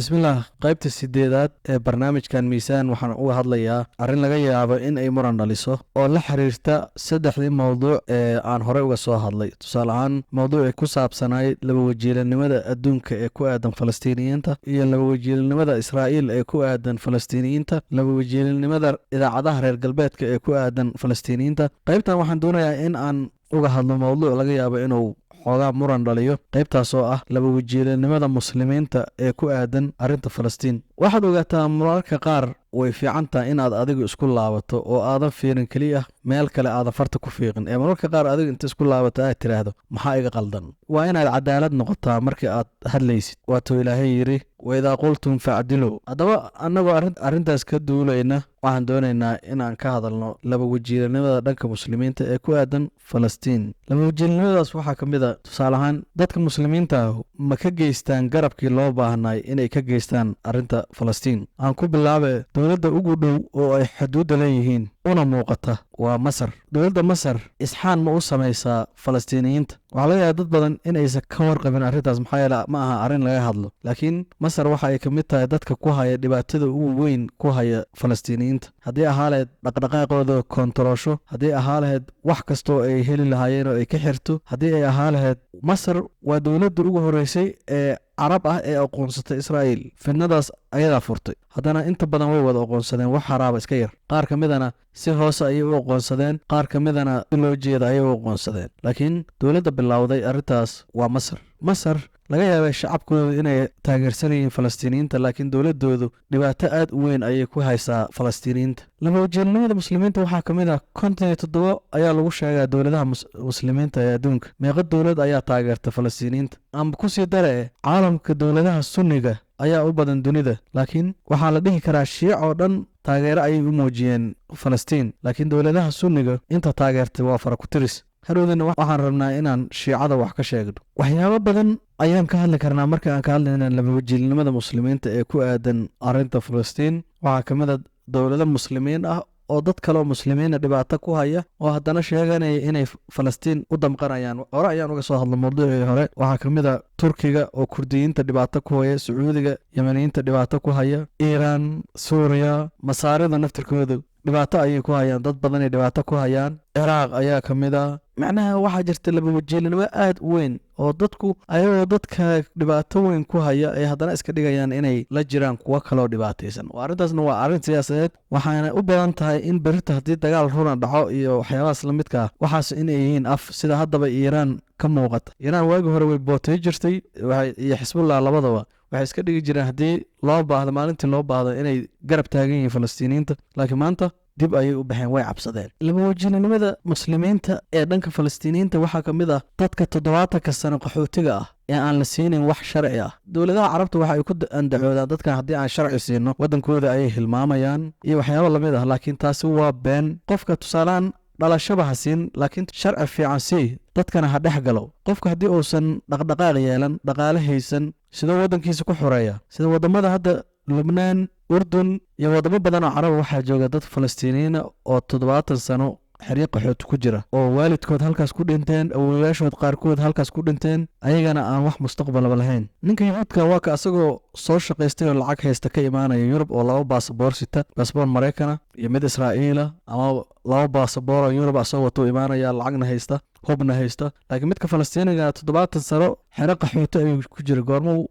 bismillaah qaybta sideedaad ee barnaamijkan miisaan waxaan uga hadlayaa arrin laga yaabo in ay muran dhaliso oo la xiriirta saddexdii mowduuc ee aan horey uga soo hadlay. tusaale ahaan mowduucii ku saabsanayd laba wajiilanimada adduunka ee ku aadan falastiiniyiinta iyo laba wajiilanimada Israa'iil ee ku aadan falastiiniyiinta, laba wajiilanimada idaacadaha reer galbeedka ee ku aadan falastiiniyiinta. qaybtan waxaan doonayaa in aan uga hadlo mowduuc laga yaabo inuu xoogaa muran dhaliyo, qaybtaas oo ah laba wajiilanimada muslimiinta ee ku aadan arrinta Falastiin. waxaad ogaataa mararka qaar way fiican tahay inaad adigu isku laabato oo aadan fiirin keliya meel kale aadan farta ku fiiqin, ee mararka qaar adigu inta isku laabato aad tiraahdo maxaa iga qaldan. waa inaad cadaalad noqotaa markii aad hadlaysid. waatuu ilaahay yidhi waidaa qultum facdiluu. haddaba annagoo arrintaas ka duulayna waxaan doonaynaa inaan ka hadalno laba wajiilanimada dhanka muslimiinta ee ku aadan Falastiin. laba wajiilanimadaas waxaa ka mid a tusaale ahaan dadka muslimiinta ma ka geystaan garabkii loo baahnay inay ka geystaan arrinta Falastiin. aan ku bilaabe dowladda ugu dhow oo ay xuduudda leeyihiin una muuqata waa Masar. dowladda Masar isxaan ma u samaysaa falastiiniyiinta? waxaa laga yaabaa dad badan in aysan ka warqabin arrintaas, maxaa yeele ma aha arrin laga hadlo. laakiin Masar waxa ay ka mid tahay dadka ku haya dhibaatada ugu weyn ku haya falastiiniyiinta. haddii ahaa lahayd dhaqdhaqaaqooda koontaroosho, haddii ahaa lahayd wax kastoo ay heli lahaayeen oo ay ka xirto, haddii ay ahaa lahayd Masar waa dowladda ugu horreysay ee carab ah ee aqoonsatay Israa'iil. fidnadaas ayadaa furtay. haddana inta badan way wada aqoonsadeen, wax haraaba iska yar. qaar ka midana si hoose ayay u aqoonsadeen, qaar ka midana si loo jeeda ayay u aqoonsadeen. laakiin dowladda bilowday arrintaas waa Masar laga yaabay shacabkoodu inay taageersan yihiin falastiiniyiinta, laakiin dowladoodu dhibaato aad u weyn ayay ku haysaa falastiiniyiinta. laba wajiilanimada muslimiinta waxaa ka mid ah 57 ayaa lagu sheegaa dowladaha muslimiinta ee adduunka. meeqa dowlad ayaa taageerta falastiiniyiinta? amba kusii dare caalamka dowladaha sunniga ayaa u badan dunida, laakiin waxaa la dhihi karaa shiic oo dhan taageero ayay u muujiyeen Falastiin, laakiin dowladaha sunniga inta taageertay waa fara ku tiris. harowdana waxaan rabnaa inaan shiicada wax ka sheegno. waxyaabo badan ayaan ka hadli karnaa marka aan ka hadlayna laba wajiilanimada muslimiinta ee ku aadan arrinta Falastiin. waxaa ka mid a dowlado muslimiin ah oo dad kale oo muslimiina dhibaato ku haya oo haddana sheeganaya inay Falastiin u damqanayaan. hore ayaan uga soo hadlay mowduucii hore. waxaa ka mid a Turkiga oo kurdiyiinta dhibaato ku haya, Sacuudiga yamaniyiinta dhibaato ku haya, Iiraan, Suuriya, Masaarida naftirkooda dhibaato ayay ku hayaan, dad badanay dhibaato ku hayaan. Ciraaq ayaa ka mid ah. macnaha waxaa jirta laba wajiilanimo aad u weyn oo dadku ayagoo dadka dhibaato weyn ku haya ay haddana iska dhigayaan inay la jiraan kuwo kaloo dhibaataysan. arrintaasna waa arrin siyaasadeed, waxaana u badan tahay in berita haddii dagaal runa dhaco iyo waxyaabahaas la midka ah waxaas inay yihiin af, sida haddaba Iiraan ka muuqata. Iiraan waagii hore way bootay jirtay iyo Xisbullah labadaba waxay iska dhigi jireen haddii loo baahdo, maalintii loo baahdo inay garab taagan yihiin falastiiniyiinta, laakiin maanta dib ayay u baxeen, way cabsadeen. laba wajiilanimada muslimiinta ee dhanka falastiiniyiinta waxaa ka mid ah dadka 70 sano qaxootiga ah ee aan la siinin wax sharci ah. dowladaha carabta waxa ay ku andacoodaan dadkan haddii aan sharci siino wadankooda ayay hilmaamayaan iyo waxyaabo lamid ah, laakiin taasi waa been. qofka tusaalaan dhalashaba ha siin, laakiin sharci fiican sii, dadkana ha dhex galo. qofka haddii uusan dhaqdhaqaaq yeelan, dhaqaale haysan, sidoo waddankiisa ku xoreeya. sida wadamada hadda Lubnaan, Urdun iyo wadamo badan oo carab waxaa jooga dad falastiiniyiina oo 70 sano xiriir qaxooti ku jira oo waalidkood halkaas ku dhinteen, awoowayaashood qaarkood halkaas ku dhinteen, ayagana aan wax mustaqbalaba lahayn. ninka yahuudka waa ka asagoo soo shaqaystay oo lacag haysta ka imaanaya Yurub oo 2 baasaboor sita, baasaboor Maraykana iyo mid Israa'iila, ama 2 baasaboor oo Yurub asagoo wato imaanaya, lacagna haysta, hubna haysta. laakiin midka falastiiniga 70 sano xiriir qaxooti ayuu ku jira, goormuu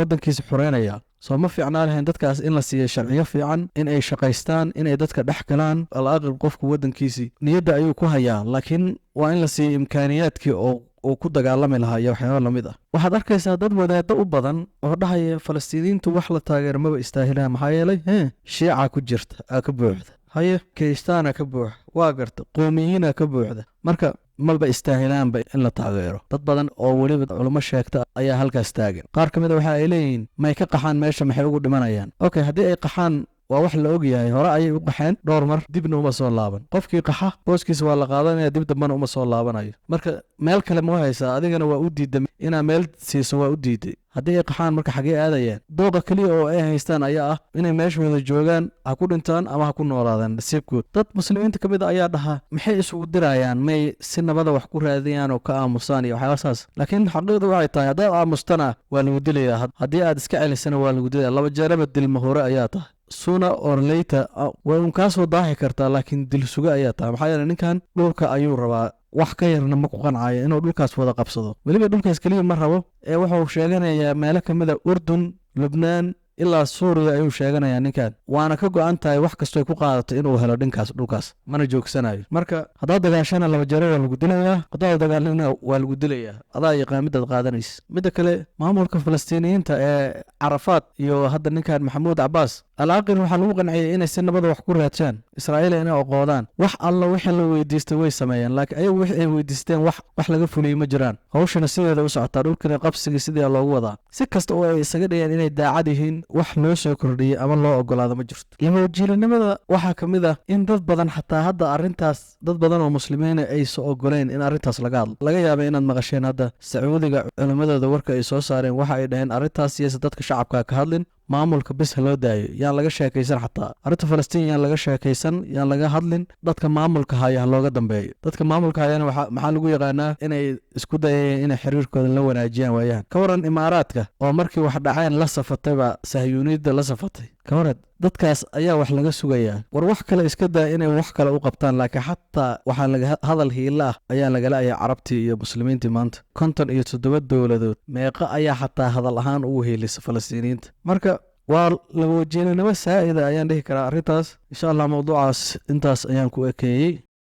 waddankiisa xoreynaya? soo ma fiicnaa lahayn dadkaas in la siiyo sharciyo fiican, in ay shaqaystaan, in ay dadka dhex galaan. al-aqrib qofku waddankiisii niyadda ayuu ku hayaa, laakiin waa in la siiyo imkaaniyaadkii oo uu ku dagaalami lahaa iyo waxyaabo lamid ah. waxaad arkaysaa dad wadaado u badan oo dhahaya falastiiniyiintu wax la taageero maba istaahilaan, maxaa yeelay shiica ku jirta aa ka buuxda, haye kirishtaana ka buuxa, waa garta qowmiyiina ka buuxda, marka malba istaahilaanba in la taageero. dad badan oo weliba culimo sheegta ayaa halkaas taagan. qaar ka mid a waxa ay leeyihiin may ka qaxaan meesha, maxay ugu dhimanayaan? okay, haddii ay qaxaan waa wax la ogyahay hore ayay u qaxeen dhowr mar dibna uma soo laaban qofkii qaxa booskiisa waa la qaadanaya dib dambana uma soo laabanayo marka meel kale ma haysaa adigana waa u diiday inaa meel siiso waa u diiday haddii ay qaxaan marka xagee aadayaan dooqa keliya oo ay haystaan ayaa ah inay meeshooda joogaan ha ku dhintaan ama ha ku noolaadaan nasiibkood dad muslimiinta ka mid a ayaa dhahaa maxay isugu dirayaan may si nabada wax ku raadiyaan oo ka aamusaan iyo waxyaaba saas laakiin xaqiiqda waxay tahay haddaad aamustana waa lagu dilayaa haddii aad iska celisana waa lagu dilaya laba jeeraba dilma hore ayaa tahay sooner or later way un kaa soo daaxi kartaa laakiin dil suga ayaa tahay maxaa yeele ninkan dhulka ayuu rabaa wax ka yarna ma ku qancaayo inuu dhulkaas wada qabsado weliba dhulkaas keliya ma rabo ee wuxuu sheeganayaa meelo ka mid a urdun lubnaan ilaa suuriya ayuu sheeganayaa ninkan waana ka go-an tahay wax kastoy ku qaadato inuu helo dhinkaas dhulkaas mana joogsanayo marka haddaad dagaashana laba jeer waa lagu dilayaa haddaad dagaalina waa lagu dilayaa adaa yaqaan midaad qaadanaysa midda kale maamulka falastiiniyiinta ee carafaad iyo hadda ninkan maxamuud cabaas alcaaqil waxaa lagu qanciyey inay si nabada wax ku raadshaan israa'iil inay oqoodaan wax alla wixii la weydiistay way sameeyeen laakiin ayagu wixii ay weydiisteen wax laga fuliyey ma jiraan hawshana sideeda u socotaa dhulkana qabsigii sidii loogu wadaa si kasta oo ay isaga dhigeen inay daacad yihiin wax loo soo kordhiyey ama loo ogolaado ma jirto labawajiilanimada waxaa ka mid ah in dad badan xataa hadda arrintaas dad badan oo muslimiina aysa ogoleen in arrintaas laga hadlo laga yaabay inaad maqasheen hadda sacuudiga culimmadooda warka ay soo saareen waxa ay dhaheen arrintaas siyasa dadka shacabka ka hadlin maamulka bis loo daayo yaan laga sheekaysan xataa arrinta falastiin yaan laga sheekaysan yaan laga hadlin dadka maamulka haya looga dambeeyo dadka maamulka hayana maxaa lagu yaqaanaa inay isku dayayeen inay xiriirkooda la wanaajiyaan waayaan ka waran imaaraadka oo markii wax dhaceen la safatayba sahyuuniyadda la safatay ka waran dadkaas ayaa wax laga sugayaa war wax kale iska daa inay wax kale u qabtaan laakiin xataa waxaa laga hadal hiila ah ayaa lagala-aya carabtii iyo muslimiintii maanta 57 dowladood meeqa ayaa xataa hadal ahaan ugu heelisa falastiiniyiinta marka waa labawajiilanimo saa'ida ayaan dhihi karaa arrintaas insha allah mawduucaas intaas ayaan ku ekeeyey